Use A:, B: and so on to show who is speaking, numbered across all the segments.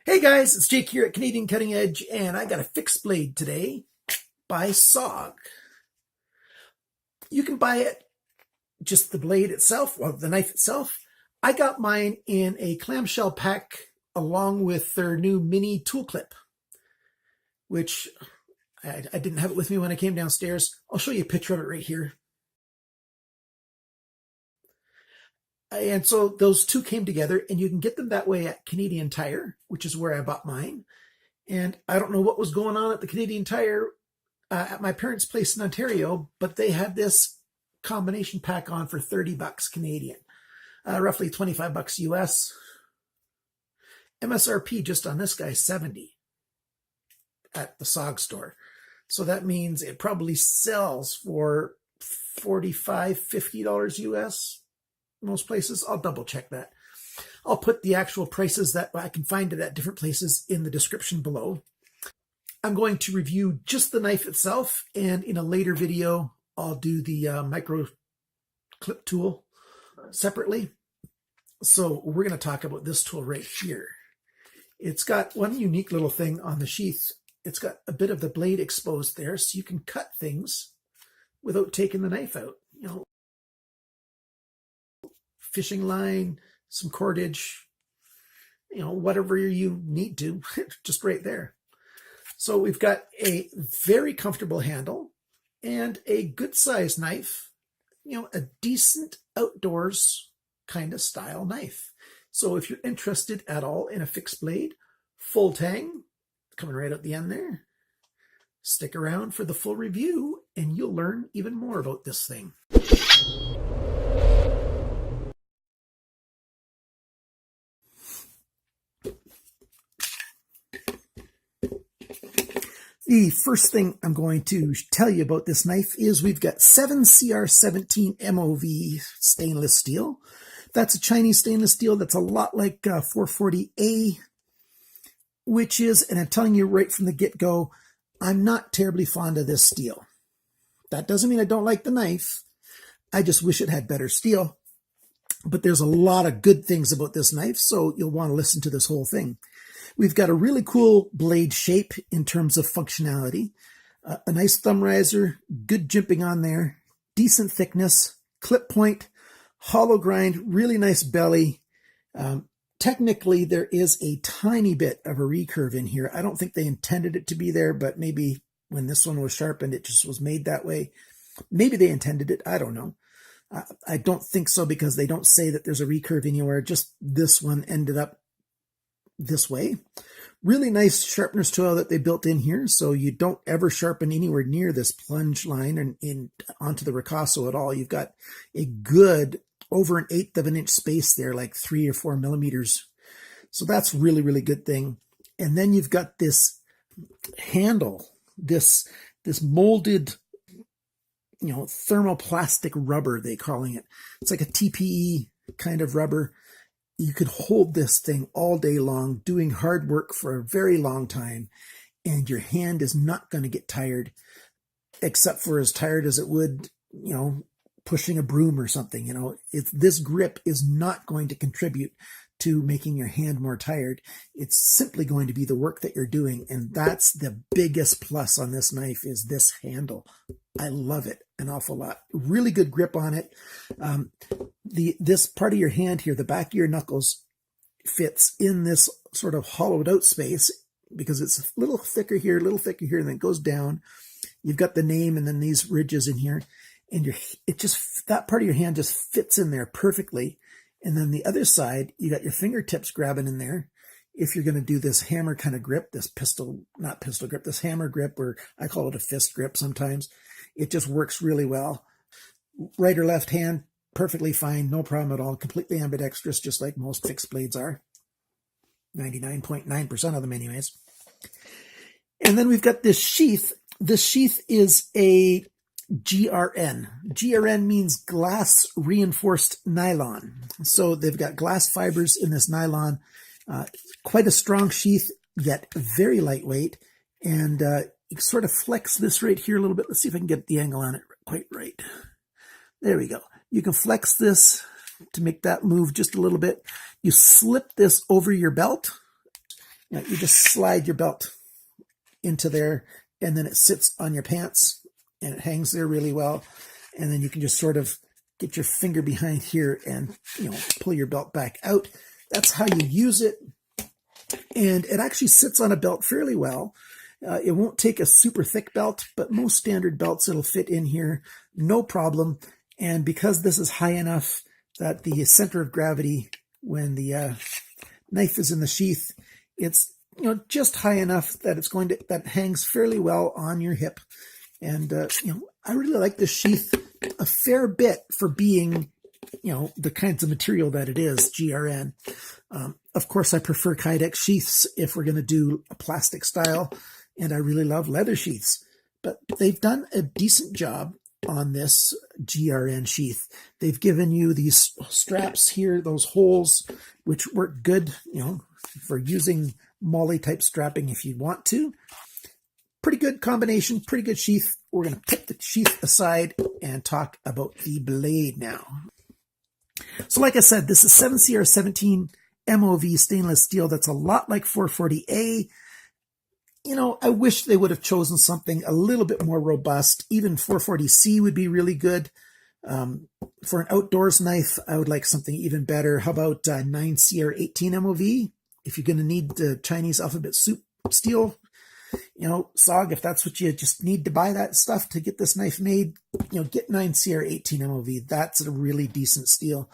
A: Hey guys, it's Jake here at Canadian Cutting Edge, and I got a fixed blade today by SOG. You can buy it, just the blade itself, or the knife itself. I got mine in a clamshell pack along with their new mini tool clip, which I didn't have it with me when I came downstairs. I'll show you a picture of it right here. And so those two came together, and you can get them that way at Canadian Tire, which is where I bought mine. And I don't know what was going on at the Canadian Tire at my parents' place in Ontario, but they had this combination pack on for 30 bucks Canadian, roughly 25 bucks US. MSRP just on this guy 70 at the SOG store. So that means it probably sells for $45, $50 US most places. I'll double check that. I'll put the actual prices that I can find it at different places in the description below. I'm going to review just the knife itself, and in a later video, I'll do the micro clip tool separately. So we're going to talk about this tool right here. It's got one unique little thing on the sheath. It's got a bit of the blade exposed there, so you can cut things without taking the knife out. You know, fishing line, some cordage, you know, whatever you need to, just right there. So we've got a very comfortable handle and a good size knife, you know, a decent outdoors kind of style knife. So if you're interested at all in a fixed blade, full tang, coming right out the end there, stick around for the full review and you'll learn even more about this thing. The first thing I'm going to tell you about this knife is we've got 7CR17 MOV stainless steel. That's a Chinese stainless steel that's a lot like 440A, which is, and I'm telling you right from the get-go, I'm not terribly fond of this steel. That doesn't mean I don't like the knife. I just wish it had better steel. But there's a lot of good things about this knife, so you'll want to listen to this whole thing. We've got a really cool blade shape in terms of functionality. A nice thumb riser, good jimping on there, decent thickness, clip point, hollow grind, really nice belly. Technically, there is a tiny bit of a recurve in here. I don't think they intended it to be there, but maybe when this one was sharpened, it just was made that way. Maybe they intended it. I don't know. I don't think so because they don't say that there's a recurve anywhere. Just this one ended up this way. Really nice sharpener's tool that they built in here, so you don't ever sharpen anywhere near this plunge line and onto the ricasso at all. You've got a good over 1/8 of an inch space there, like 3 or 4 millimeters. So that's really, really good thing. And then you've got this handle, this molded, you know, thermoplastic rubber, they're calling it. It's like a TPE kind of rubber. You could hold this thing all day long, doing hard work for a very long time, and your hand is not going to get tired, except for as tired as it would, you know, pushing a broom or something. You know, this grip is not going to contribute to making your hand more tired. It's simply going to be the work that you're doing, and that's the biggest plus on this knife is this handle. I love it an awful lot. Really good grip on it. This part of your hand here, the back of your knuckles, fits in this sort of hollowed out space because it's a little thicker here, and then it goes down. You've got the name and then these ridges in here, and that part of your hand just fits in there perfectly. And then the other side, you got your fingertips grabbing in there. If you're going to do this hammer kind of grip, this this hammer grip, or I call it a fist grip sometimes, it just works really well. Right or left hand, perfectly fine, no problem at all. Completely ambidextrous, just like most fixed blades are. 99.9% of them anyways. And then we've got this sheath. This sheath is a GRN. GRN means glass reinforced nylon. So they've got glass fibers in this nylon. Quite a strong sheath, yet very lightweight. And you can sort of flex this right here a little bit. Let's see if I can get the angle on it quite right. There we go. You can flex this to make that move just a little bit. You slip this over your belt You just slide your belt into there, and then it sits on your pants, and it hangs there really well. And then you can just sort of get your finger behind here and, pull your belt back out. That's how you use it. And it actually sits on a belt fairly well. It won't take a super thick belt, but most standard belts, it'll fit in here, no problem. And because this is high enough that the center of gravity, when the knife is in the sheath, it's just high enough that that hangs fairly well on your hip. And I really like this sheath a fair bit for being the kinds of material that it is, GRN. Of course, I prefer Kydex sheaths if we're going to do a plastic style, and I really love leather sheaths. But they've done a decent job on this GRN sheath. They've given you these straps here, those holes, which work good, for using molly type strapping if you want to. Pretty good combination, pretty good sheath. We're going to put the sheath aside and talk about the blade now. So like I said, this is 7CR17 MOV stainless steel. That's a lot like 440A. I wish they would have chosen something a little bit more robust. Even 440C would be really good. For an outdoors knife, I would like something even better. How about 9CR18 MOV? If you're going to need the Chinese alphabet soup steel, SOG, if that's what you just need to buy that stuff to get this knife made, get 9CR18 MOV. That's a really decent steel.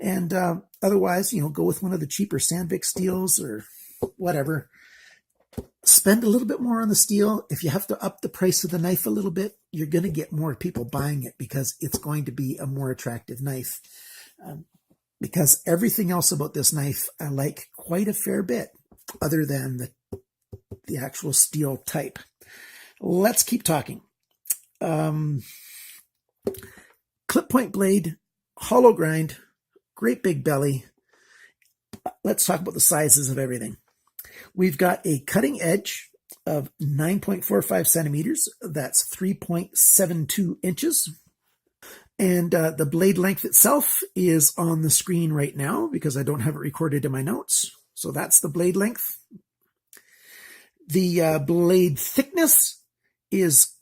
A: And otherwise, go with one of the cheaper Sandvik steels or whatever. Spend a little bit more on the steel. If you have to up the price of the knife a little bit, you're going to get more people buying it because it's going to be a more attractive knife. Because everything else about this knife, I like quite a fair bit, other than the actual steel type. Let's keep talking. Clip point blade, hollow grind, great big belly. Let's talk about the sizes of everything. We've got a cutting edge of 9.45 centimeters. That's 3.72 inches. And the blade length itself is on the screen right now because I don't have it recorded in my notes. So that's the blade length. The blade thickness is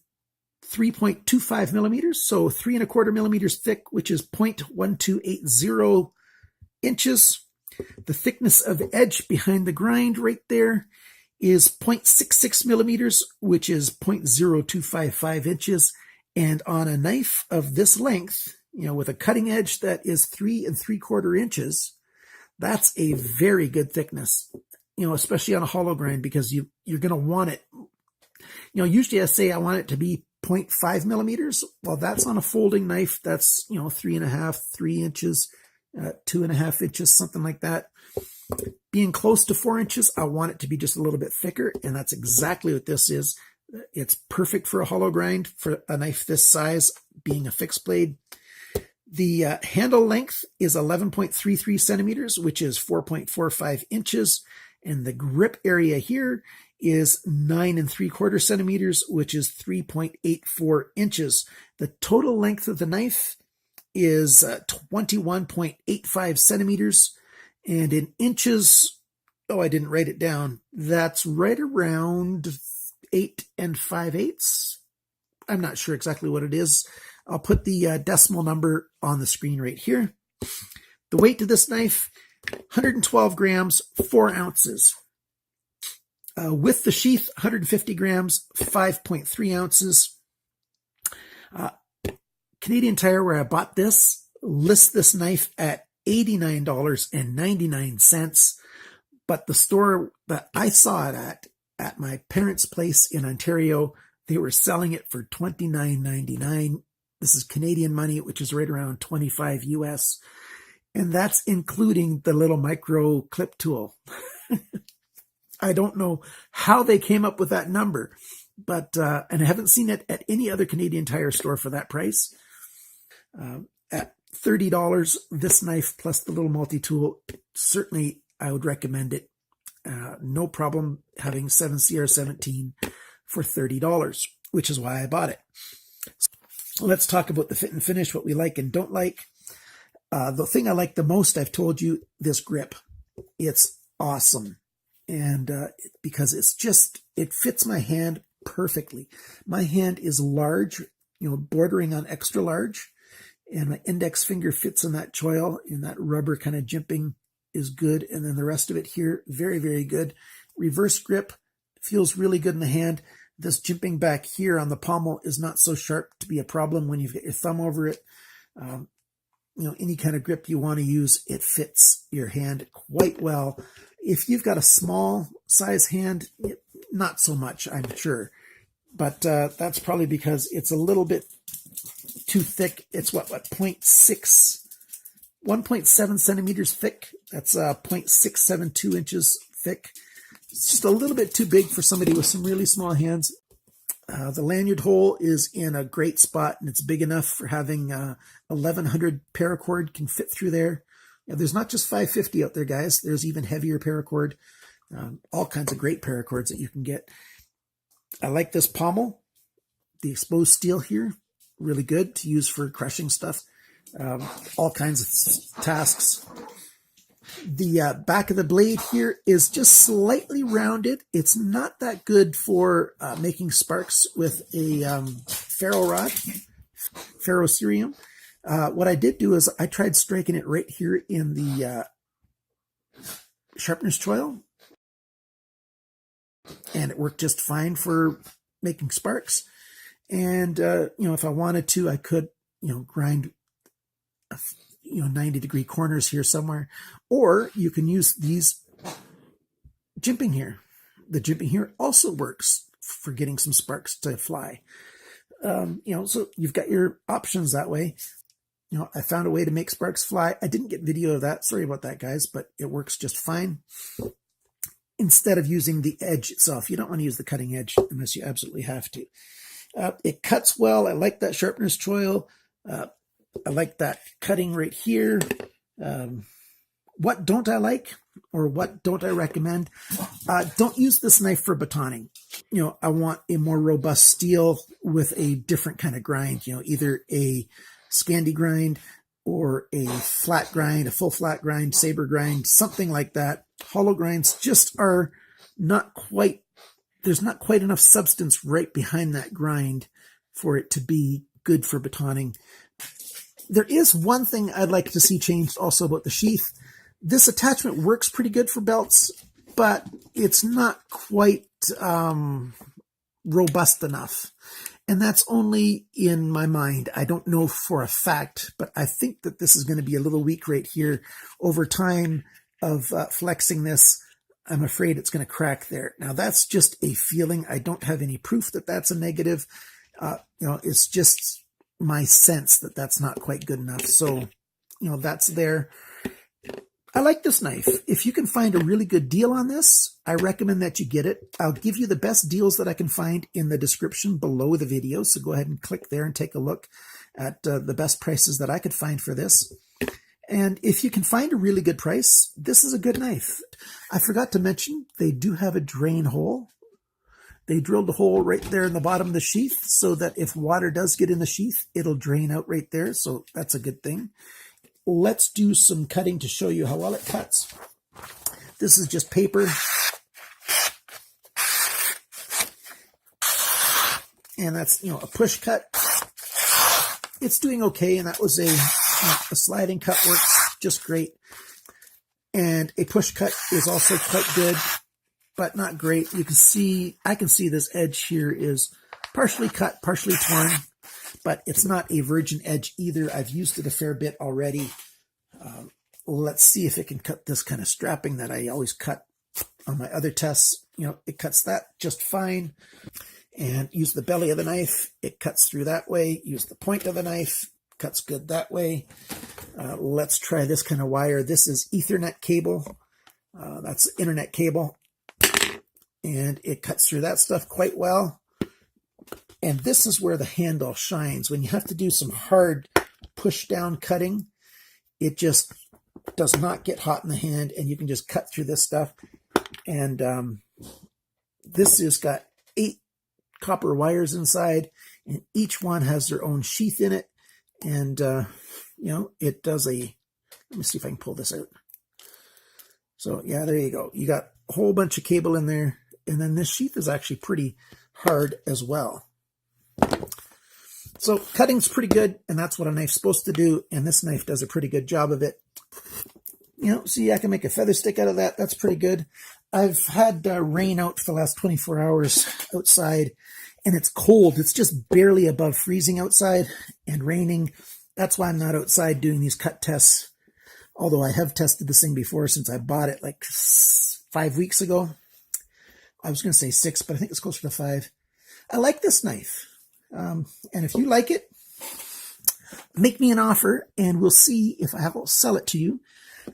A: 3.25 millimeters, so 3¼ millimeters thick, which is 0.1280 inches. The thickness of the edge behind the grind right there is 0.66 millimeters, which is 0.0255 inches. And on a knife of this length, with a cutting edge that is 3¾ inches, that's a very good thickness, especially on a hollow grind, because you're going to want it. Usually I say I want it to be 0.5 millimeters. Well, that's on a folding knife. That's, 3½ 3 inches, 2½ inches, something like that. Being close to 4 inches, I want it to be just a little bit thicker. And that's exactly what this is. It's perfect for a hollow grind for a knife this size, being a fixed blade. The handle length is 11.33 centimeters, which is 4.45 inches. And the grip area here is 9¾ centimeters, which is 3.84 inches. The total length of the knife is 21.85 centimeters. And in inches, I didn't write it down. That's right around 8 5/8. I'm not sure exactly what it is. I'll put the decimal number on the screen right here. The weight to this knife, 112 grams, 4 ounces. With the sheath, 150 grams, 5.3 ounces. Canadian Tire, where I bought this, lists this knife at $89.99. But the store that I saw it at my parents' place in Ontario, they were selling it for $29.99. This is Canadian money, which is right around 25 US. And that's including the little micro clip tool. I don't know how they came up with that number, but, and I haven't seen it at any other Canadian Tire store for that price. At $30, this knife plus the little multi-tool, certainly I would recommend it. No problem having 7CR17 for $30, which is why I bought it. So let's talk about the fit and finish, what we like and don't like. The thing I like the most, I've told you, this grip. It's awesome. and because it fits my hand perfectly. My hand is large, bordering on extra large, and my index finger fits in that choil, and that rubber kind of jimping is good, and then the rest of it here, very, very good. Reverse grip feels really good in the hand. This jimping back here on the pommel is not so sharp to be a problem when you've got your thumb over it. Any kind of grip you want to use, it fits your hand quite well. If you've got a small size hand, not so much, I'm sure. But that's probably because it's a little bit too thick. It's what 1.7 centimeters thick. That's 0.672 inches thick. It's just a little bit too big for somebody with some really small hands. The lanyard hole is in a great spot, and it's big enough for having 1100 paracord can fit through there. There's not just 550 out there, guys. There's even heavier paracord. All kinds of great paracords that you can get. I like this pommel. The exposed steel here, really good to use for crushing stuff. All kinds of tasks. The back of the blade here is just slightly rounded. It's not that good for making sparks with a ferrocerium. What I did do is I tried striking it right here in the sharpener's choil, and it worked just fine for making sparks. And if I wanted to, I could grind 90-degree corners here somewhere, or you can use these jimping here. The jimping here also works for getting some sparks to fly. So you've got your options that way. I found a way to make sparks fly. I didn't get video of that. Sorry about that, guys, but it works just fine. Instead of using the edge itself, you don't want to use the cutting edge unless you absolutely have to. It cuts well. I like that sharpener's choil. I like that cutting right here. What don't I like, or what don't I recommend? Don't use this knife for batoning. I want a more robust steel with a different kind of grind, either a Scandi grind or a flat grind, a full flat grind, saber grind, something like that. Hollow grinds just are not quite, there's not quite enough substance right behind that grind for it to be good for batoning. There is one thing I'd like to see changed also about the sheath. This attachment works pretty good for belts, but it's not quite robust enough. And that's only in my mind. I don't know for a fact, but I think that this is going to be a little weak right here. Over time of flexing this, I'm afraid it's going to crack there. Now, that's just a feeling. I don't have any proof that that's a negative. It's just my sense that that's not quite good enough. So, that's there. I like this knife. If you can find a really good deal on this, I recommend that you get it. I'll give you the best deals that I can find in the description below the video. So go ahead and click there and take a look at the best prices that I could find for this. And if you can find a really good price, this is a good knife. I forgot to mention, they do have a drain hole. They drilled a hole right there in the bottom of the sheath so that if water does get in the sheath, it'll drain out right there. So that's a good thing. Let's do some cutting to show you how well it cuts. This is just paper. And that's, a push cut. It's doing okay, and that was a sliding cut works just great. And a push cut is also quite good, but not great. You can see, I can see this edge here is partially cut, partially torn, but it's not a virgin edge either. I've used it a fair bit already. Let's see if it can cut this kind of strapping that I always cut on my other tests. It cuts that just fine. And use the belly of the knife. It cuts through that way. Use the point of the knife. Cuts good that way. Let's try this kind of wire. This is Ethernet cable. That's internet cable. And it cuts through that stuff quite well. And this is where the handle shines. When you have to do some hard push down cutting, it just does not get hot in the hand, and you can just cut through this stuff. And this has got 8 copper wires inside, and each one has their own sheath in it. And, it does let me see if I can pull this out. So yeah, there you go. You got a whole bunch of cable in there. And then this sheath is actually pretty hard as well. So cutting's pretty good, and that's what a knife's supposed to do, and this knife does a pretty good job of it. You know, see, I can make a feather stick out of that. That's pretty good. I've had rain out for the last 24 hours outside, and it's cold. It's just barely above freezing outside and raining. That's why I'm not outside doing these cut tests, although I have tested this thing before since I bought it like 5 weeks ago. I was going to say 6, but I think it's closer to 5. I like this knife. And if you like it, make me an offer and we'll see if I'll sell it to you.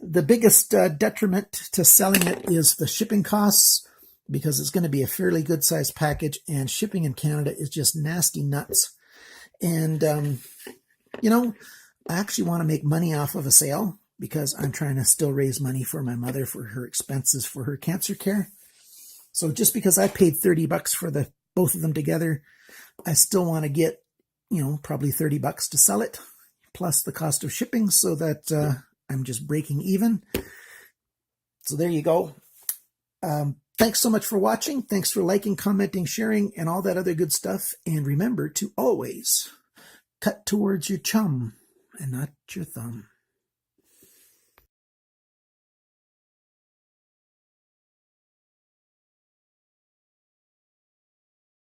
A: The biggest detriment to selling it is the shipping costs, because it's going to be a fairly good sized package, and shipping in Canada is just nasty nuts. And, you know, I actually want to make money off of a sale because I'm trying to still raise money for my mother for her expenses for her cancer care. So just because I paid $30 for both of them together, I still want to get, you know, probably $30 to sell it, plus the cost of shipping, so that I'm just breaking even. So there you go. Thanks so much for watching. Thanks for liking, commenting, sharing, and all that other good stuff. And remember to always cut towards your chum and not your thumb.